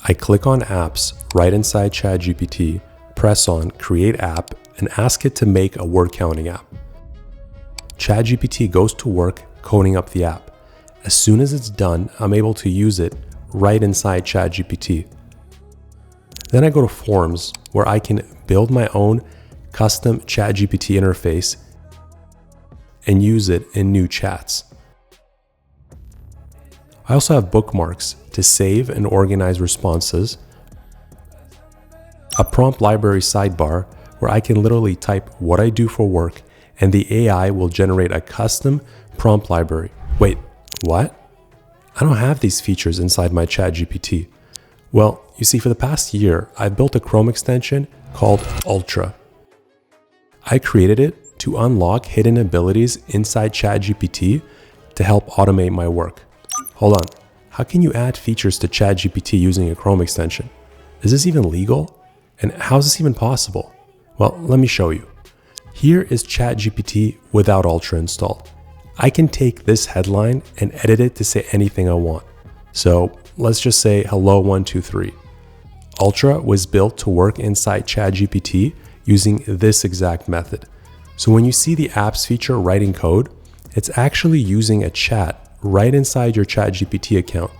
I click on Apps right inside ChatGPT, press on Create App, and ask it to make a word counting app. ChatGPT goes to work coding up the app. As soon as it's done, I'm able to use it right inside ChatGPT. Then I go to Forms, where I can build my own custom ChatGPT interface and use it in new chats. I also have bookmarks to save and organize responses, a prompt library sidebar where I can literally type what I do for work and the AI will generate a custom prompt library. Wait, what? I don't have these features inside my ChatGPT. Well, you see, for the past year, I've built a Chrome extension called Ultra. I created it to unlock hidden abilities inside ChatGPT to help automate my work. Hold on, how can you add features to ChatGPT using a Chrome extension? Is this even legal? And how is this even possible? Well, let me show you. Here is ChatGPT without Ultra installed. I can take this headline and edit it to say anything I want. So let's just say hello 123. Ultra was built to work inside ChatGPT using this exact method. So when you see the apps feature writing code, it's actually using a chat right inside your ChatGPT account.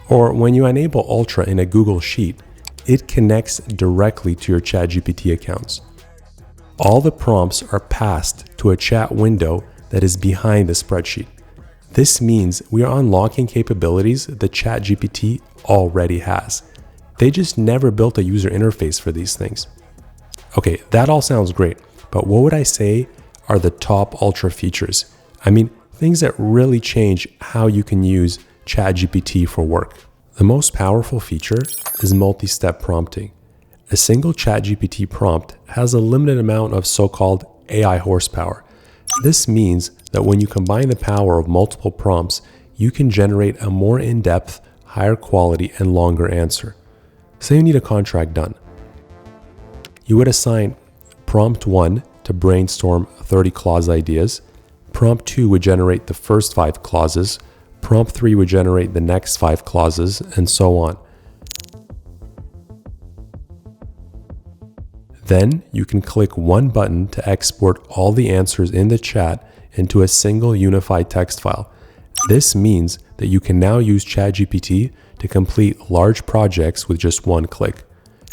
Or when you enable Ultra in a Google Sheet, it connects directly to your ChatGPT accounts. All the prompts are passed to a chat window that is behind the spreadsheet. This means we are unlocking capabilities that ChatGPT already has. They just never built a user interface for these things. Okay, that all sounds great, but what would I say are the top Ultra features? I mean, things that really change how you can use ChatGPT for work. The most powerful feature is multi-step prompting. A single ChatGPT prompt has a limited amount of so-called AI horsepower. This means that when you combine the power of multiple prompts, you can generate a more in-depth, higher quality, and longer answer. Say you need a contract done. You would assign prompt 1 to brainstorm 30 clause ideas. Prompt 2 would generate the first 5 clauses. Prompt 3 would generate the next 5 clauses, and so on. Then you can click one button to export all the answers in the chat into a single unified text file. This means that you can now use ChatGPT to complete large projects with just one click.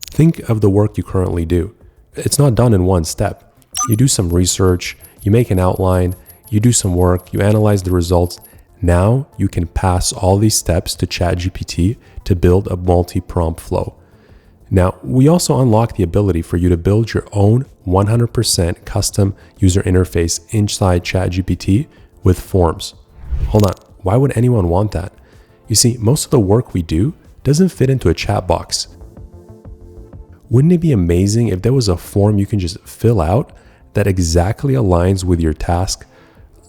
Think of the work you currently do. It's not done in one step. You do some research, you make an outline, you do some work, you analyze the results. Now you can pass all these steps to ChatGPT to build a multi-prompt flow. Now, we also unlock the ability for you to build your own 100% custom user interface inside ChatGPT with forms. Hold on, why would anyone want that? You see, most of the work we do doesn't fit into a chat box. Wouldn't it be amazing if there was a form you can just fill out that exactly aligns with your task?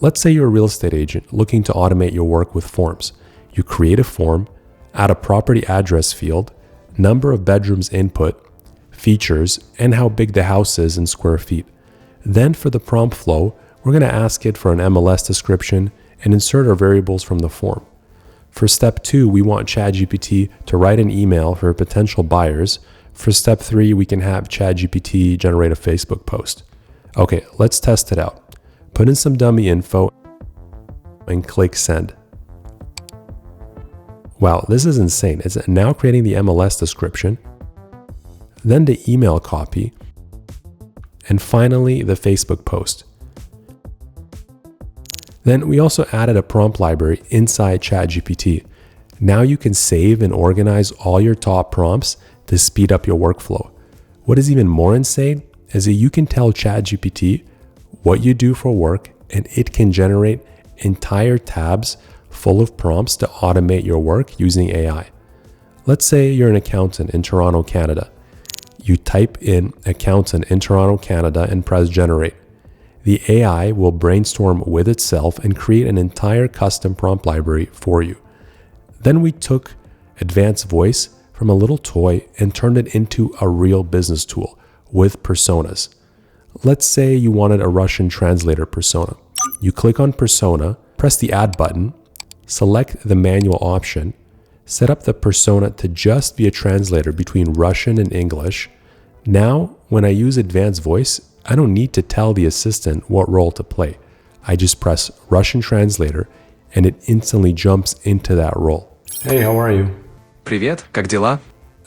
Let's say you're a real estate agent looking to automate your work with forms. You create a form, add a property address field, number of bedrooms input, features, and how big the house is in square feet. Then for the prompt flow, we're going to ask it for an MLS description and insert our variables from the form. For step 2, we want ChatGPT to write an email for potential buyers. For step 3, we can have ChatGPT generate a Facebook post. Okay, let's test it out. Put in some dummy info and click send. Wow, this is insane. It's now creating the MLS description, then the email copy, and finally the Facebook post. Then we also added a prompt library inside ChatGPT. Now you can save and organize all your top prompts to speed up your workflow. What is even more insane is that you can tell ChatGPT what you do for work and it can generate entire tabs full of prompts to automate your work using AI. Let's say you're an accountant in Toronto, Canada. You type in accountant in Toronto, Canada and press generate. The AI will brainstorm with itself and create an entire custom prompt library for you. Then we took advanced voice from a little toy and turned it into a real business tool with personas. Let's say you wanted a Russian translator persona. You click on persona, press the add button, select the manual option, Set up the persona to just be a translator between Russian and English. Now, when I use advanced voice, I don't need to tell the assistant what role to play. I just press Russian translator and it instantly jumps into that role. Hey, how are you? Привет, как дела?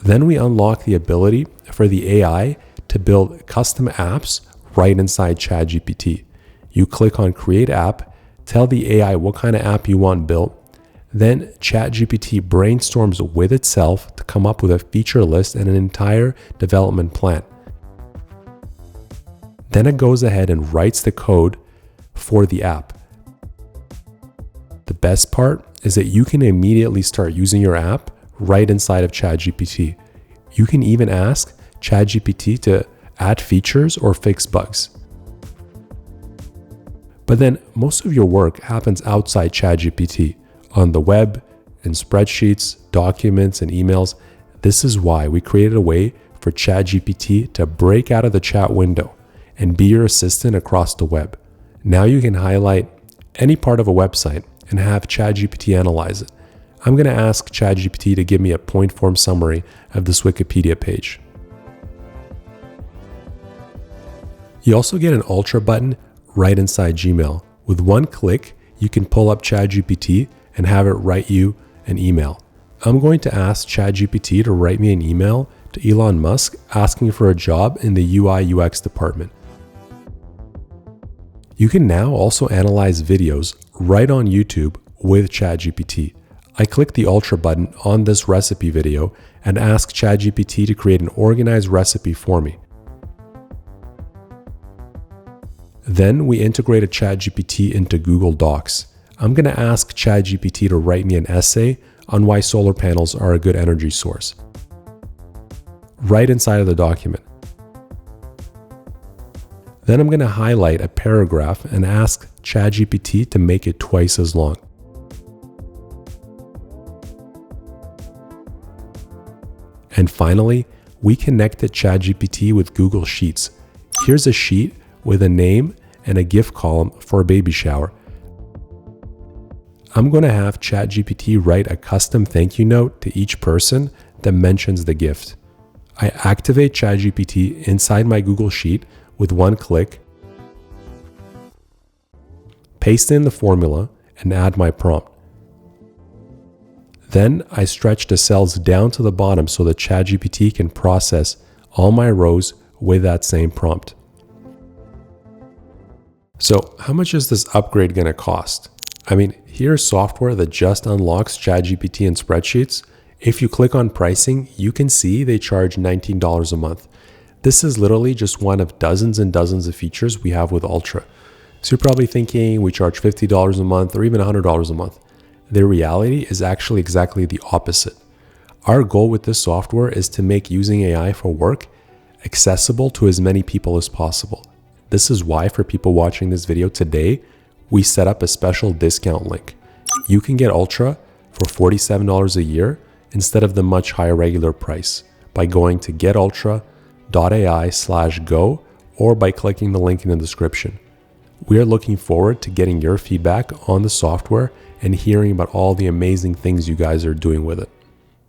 Then we unlock the ability for the AI to build custom apps right inside ChatGPT. You click on Create App, tell the AI what kind of app you want built, then ChatGPT brainstorms with itself to come up with a feature list and an entire development plan. Then it goes ahead and writes the code for the app. The best part is that you can immediately start using your app right inside of ChatGPT. You can even ask ChatGPT to add features or fix bugs. But then most of your work happens outside ChatGPT, on the web, in spreadsheets, documents, and emails. This is why we created a way for ChatGPT to break out of the chat window and be your assistant across the web. Now you can highlight any part of a website and have ChatGPT analyze it. I'm going to ask ChatGPT to give me a point form summary of this Wikipedia page. You also get an Ultra button right inside Gmail. With one click, you can pull up ChatGPT and have it write you an email. I'm going to ask ChatGPT to write me an email to Elon Musk asking for a job in the UI UX department. You can now also analyze videos right on YouTube with ChatGPT. I click the Ultra button on this recipe video and ask ChatGPT to create an organized recipe for me. Then we integrate a ChatGPT into Google Docs. I'm going to ask ChatGPT to write me an essay on why solar panels are a good energy source. Right inside of the document. Then I'm going to highlight a paragraph and ask ChatGPT to make it twice as long. And finally, we connected ChatGPT with Google Sheets. Here's a sheet with a name and a gift column for a baby shower. I'm going to have ChatGPT write a custom thank you note to each person that mentions the gift. I activate ChatGPT inside my Google Sheet with one click, paste in the formula, and add my prompt. Then I stretch the cells down to the bottom so that ChatGPT can process all my rows with that same prompt. So how much is this upgrade going to cost? I mean, here's software that just unlocks ChatGPT and spreadsheets. If you click on pricing, you can see they charge $19 a month. This is literally just one of dozens and dozens of features we have with Ultra. So you're probably thinking we charge $50 a month or even $100 a month. The reality is actually exactly the opposite. Our goal with this software is to make using AI for work accessible to as many people as possible. This is why for people watching this video today, we set up a special discount link. You can get Ultra for $47 a year instead of the much higher regular price by going to getultra.ai/go or by clicking the link in the description. We are looking forward to getting your feedback on the software and hearing about all the amazing things you guys are doing with it.